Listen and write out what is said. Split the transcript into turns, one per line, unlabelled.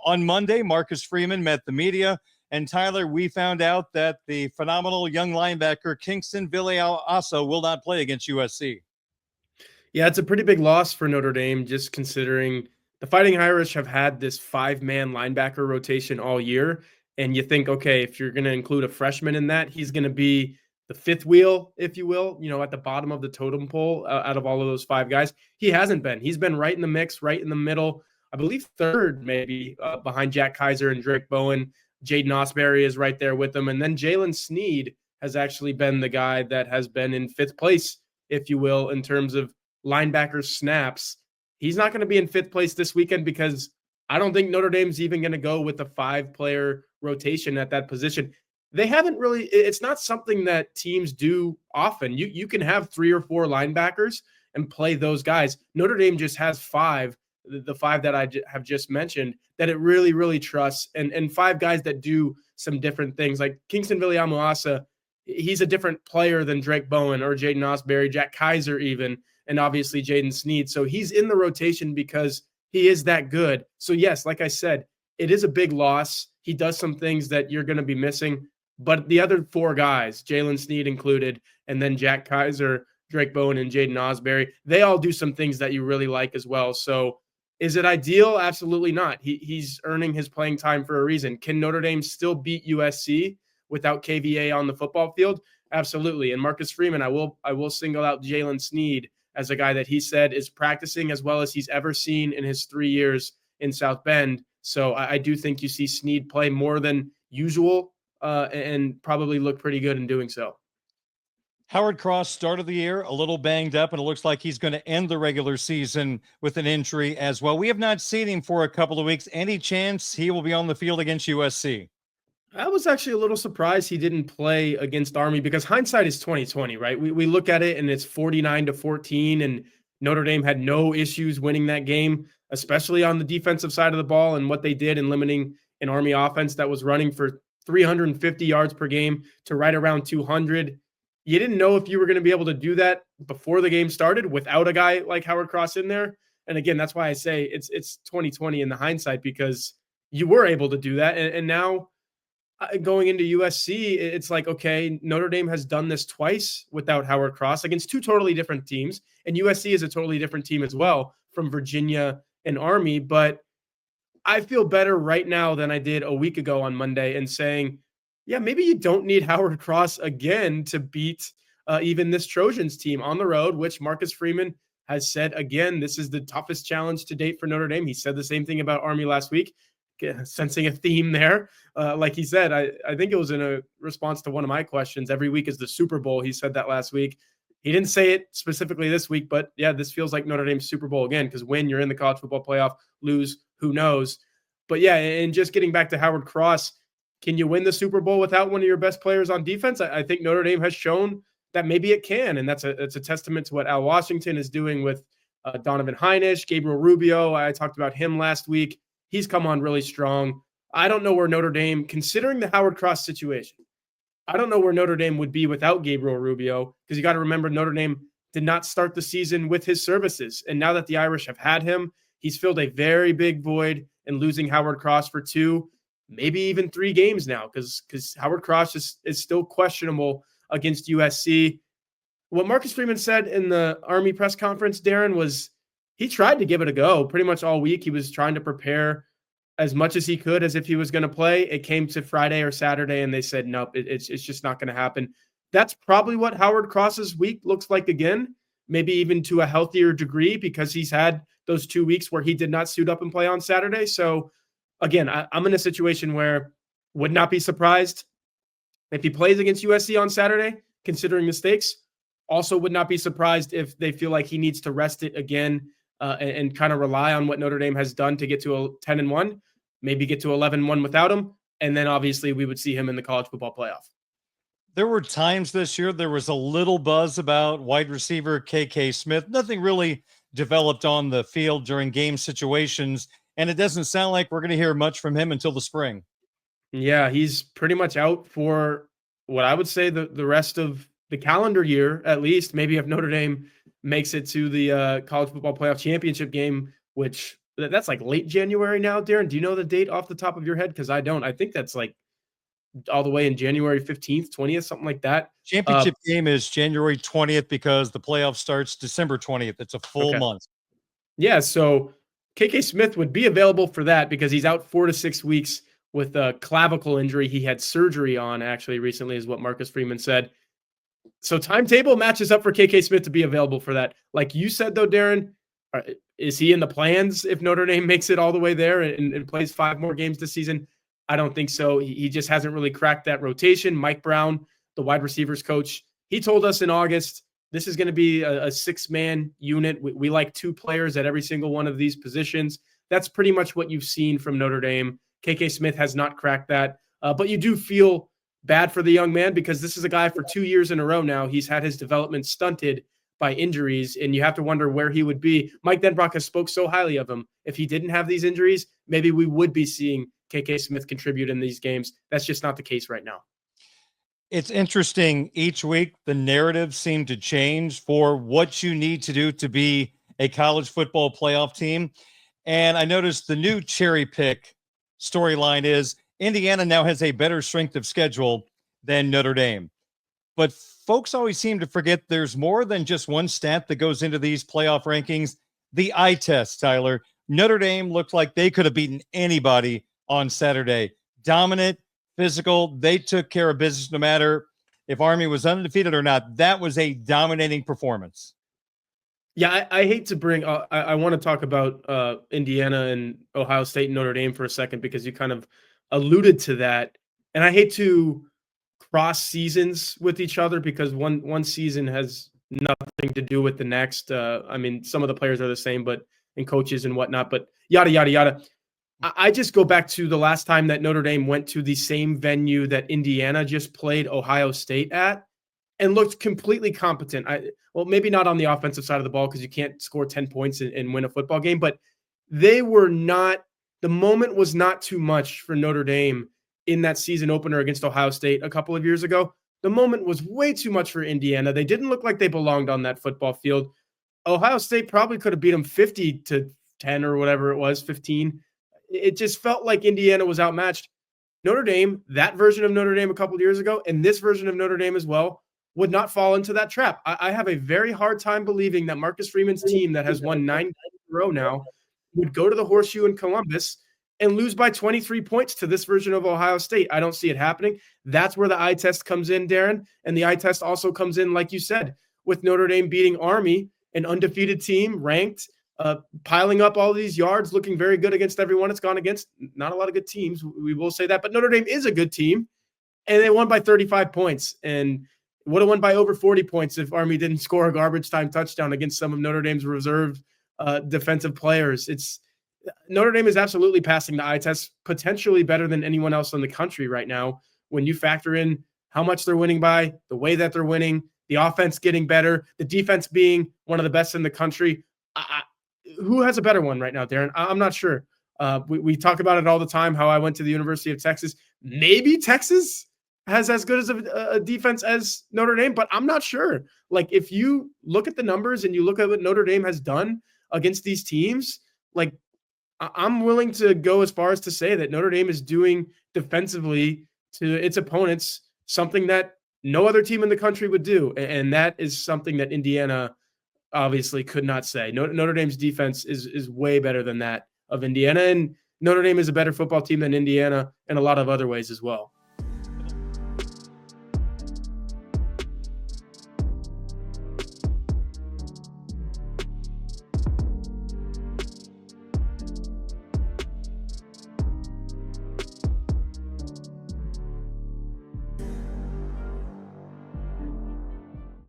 On Monday, Marcus Freeman met the media. And Tyler, we found out that the phenomenal young linebacker Kyngstonn Viliamu-Asa will not play against USC.
Yeah, it's a pretty big loss for Notre Dame, just considering the Fighting Irish have had this 5-man linebacker rotation all year. And you think, okay, if you're going to include a freshman in that, he's going to be the fifth wheel, if you will, at the bottom of the totem pole out of all of those 5 guys. He hasn't been. He's been right in the mix, right in the middle. I believe third, maybe, behind Jack Kaiser and Drake Bowen. Jaden Osbury is right there with him. And then Jalen Sneed has actually been the guy that has been in 5th place, if you will, in terms of linebacker snaps. He's not going to be in 5th place this weekend because I don't think Notre Dame's even going to go with a 5-player rotation at that position. They haven't really, it's not something that teams do often. You can have 3 or 4 linebackers and play those guys. Notre Dame just has 5, the 5 that I have just mentioned, that it really, really trusts, and 5 guys that do some different things. Like Kyngstonn Viliamu-Asa, he's a different player than Drake Bowen or Jaden Osbury, Jack Kaiser even, and obviously Jaden Sneed. So he's in the rotation because he is that good. So yes, like I said, it is a big loss. He does some things that you're going to be missing, but the other 4 guys, Jalen Sneed included, and then Jack Kaiser, Drake Bowen, and Jaden Osbury, they all do some things that you really like as well. So is it ideal? Absolutely not. He's earning his playing time for a reason. Can Notre Dame still beat USC without KVA on the football field? Absolutely. And Marcus Freeman, I will single out Jalen Sneed as a guy that he said is practicing as well as he's ever seen in his 3 years in South Bend. So I do think you see Sneed play more than usual and probably look pretty good in doing so.
Howard Cross started the year a little banged up, and it looks like he's going to end the regular season with an injury as well. We have not seen him for a couple of weeks. Any chance he will be on the field against USC?
I was actually a little surprised he didn't play against Army because hindsight is 2020, right? We look at it and it's 49-14, and Notre Dame had no issues winning that game, especially on the defensive side of the ball and what they did in limiting an Army offense that was running for 350 yards per game to right around 200. You didn't know if you were going to be able to do that before the game started without a guy like Howard Cross in there. And again, that's why I say it's 2020 in the hindsight, because you were able to do that. And now going into USC, it's like, okay, Notre Dame has done this twice without Howard Cross against 2 totally different teams. And USC is a totally different team as well from Virginia and Army. But I feel better right now than I did a week ago on Monday and saying, yeah, maybe you don't need Howard Cross again to beat even this Trojans team on the road, which Marcus Freeman has said, again, this is the toughest challenge to date for Notre Dame. He said the same thing about Army last week, sensing a theme there. Like he said, I think it was in a response to one of my questions, every week is the Super Bowl. He said that last week. He didn't say it specifically this week, but yeah, this feels like Notre Dame's Super Bowl again, because win, you're in the college football playoff, lose, who knows? But yeah, and just getting back to Howard Cross, can you win the Super Bowl without one of your best players on defense? I think Notre Dame has shown that maybe it can, and that's a testament to what Al Washington is doing with Donovan Heinisch, Gabriel Rubio. I talked about him last week. He's come on really strong. I don't know where Notre Dame, considering the Howard Cross situation, I don't know where Notre Dame would be without Gabriel Rubio, because you got to remember Notre Dame did not start the season with his services. And now that the Irish have had him, he's filled a very big void, and losing Howard Cross for 2, maybe even 3 games now, because Howard Cross is still questionable against USC. What Marcus Freeman said in the Army press conference, Darren, was he tried to give it a go pretty much all week. He was trying to prepare as much as he could as if he was going to play. It came to Friday or Saturday, and they said, nope, it's just not going to happen. That's probably what Howard Cross's week looks like again, maybe even to a healthier degree, because he's had those 2 weeks where he did not suit up and play on Saturday. So again, I'm in a situation where would not be surprised if he plays against USC on Saturday, considering the stakes. Also would not be surprised if they feel like he needs to rest it again and kind of rely on what Notre Dame has done to get to a 10-1, maybe get to 11-1 without him. And then obviously we would see him in the college football playoff.
There were times this year there was a little buzz about wide receiver KK Smith. Nothing really developed on the field during game situations, and it doesn't sound like we're going to hear much from him until the spring.
Yeah, he's pretty much out for what I would say the rest of the calendar year, at least. Maybe if Notre Dame makes it to the college football playoff championship game, which that's like late January now, Darren. Do you know the date off the top of your head? Because I don't. I think that's like all the way in January 15th, 20th, something like that.
Championship game is January 20th because the playoff starts December 20th. It's a full
Okay.
month.
Yeah, so KK Smith would be available for that because he's out 4 to 6 weeks with a clavicle injury he had surgery on actually recently, is what Marcus Freeman said. So timetable matches up for KK Smith to be available for that. Like you said, though, Darren, is he in the plans if Notre Dame makes it all the way there and plays 5 more games this season? I don't think so. He just hasn't really cracked that rotation. Mike Brown, the wide receivers coach, he told us in August, this is going to be a 6-man unit. We like 2 players at every single one of these positions. That's pretty much what you've seen from Notre Dame. KK Smith has not cracked that. But you do feel bad for the young man because this is a guy for 2 years in a row now. He's had his development stunted by injuries, and you have to wonder where he would be. Mike Denbrock has spoke so highly of him. If he didn't have these injuries, maybe we would be seeing KK Smith contribute in these games. That's just not the case right now.
It's interesting. Each week, the narrative seemed to change for what you need to do to be a college football playoff team. And I noticed the new cherry pick storyline is Indiana now has a better strength of schedule than Notre Dame. But folks always seem to forget there's more than just one stat that goes into these playoff rankings. The eye test, Tyler. Notre Dame looked like they could have beaten anybody on Saturday. Dominant, physical. They took care of business no matter if Army was undefeated or not. That was a dominating performance.
Yeah, I hate to bring I want to talk about Indiana and Ohio State and Notre Dame for a second because you kind of alluded to that. And I hate to cross seasons with each other because one season has nothing to do with the next. I mean, some of the players are the same, but and coaches and whatnot, but yada yada yada. I just go back to the last time that Notre Dame went to the same venue that Indiana just played Ohio State at and looked completely competent. Well, maybe not on the offensive side of the ball because you can't score 10 points and win a football game, but they were not, the moment was not too much for Notre Dame in that season opener against Ohio State a couple of years ago. The moment was way too much for Indiana. They didn't look like they belonged on that football field. Ohio State probably could have beat them 50-10 or whatever it was, 15. It just felt like Indiana was outmatched. Notre Dame, that version of Notre Dame a couple of years ago, and this version of Notre Dame as well, would not fall into that trap. I have a very hard time believing that Marcus Freeman's team that has won 9 games in a row now would go to the Horseshoe in Columbus and lose by 23 points to this version of Ohio State. I don't see it happening. That's where the eye test comes in, Darren. And the eye test also comes in, like you said, with Notre Dame beating Army, an undefeated team, ranked, piling up all these yards, looking very good against everyone it's gone against. Not a lot of good teams, we will say that. But Notre Dame is a good team, and they won by 35 points. And would have won by over 40 points if Army didn't score a garbage time touchdown against some of Notre Dame's reserve defensive players. Notre Dame is absolutely passing the eye test, potentially better than anyone else in the country right now. When you factor in how much they're winning by, the way that they're winning, the offense getting better, the defense being one of the best in the country. Who has a better one right now, Darren? I'm not sure. We talk about it all the time, how I went to the University of Texas. Maybe Texas has as good as a defense as Notre Dame, but I'm not sure. Like, if you look at the numbers and you look at what Notre Dame has done against these teams, like, I'm willing to go as far as to say that Notre Dame is doing defensively to its opponents something that no other team in the country would do. And that is something that Indiana obviously could not say. Notre Dame's defense is way better than that of Indiana. And Notre Dame is a better football team than Indiana in a lot of other ways as well.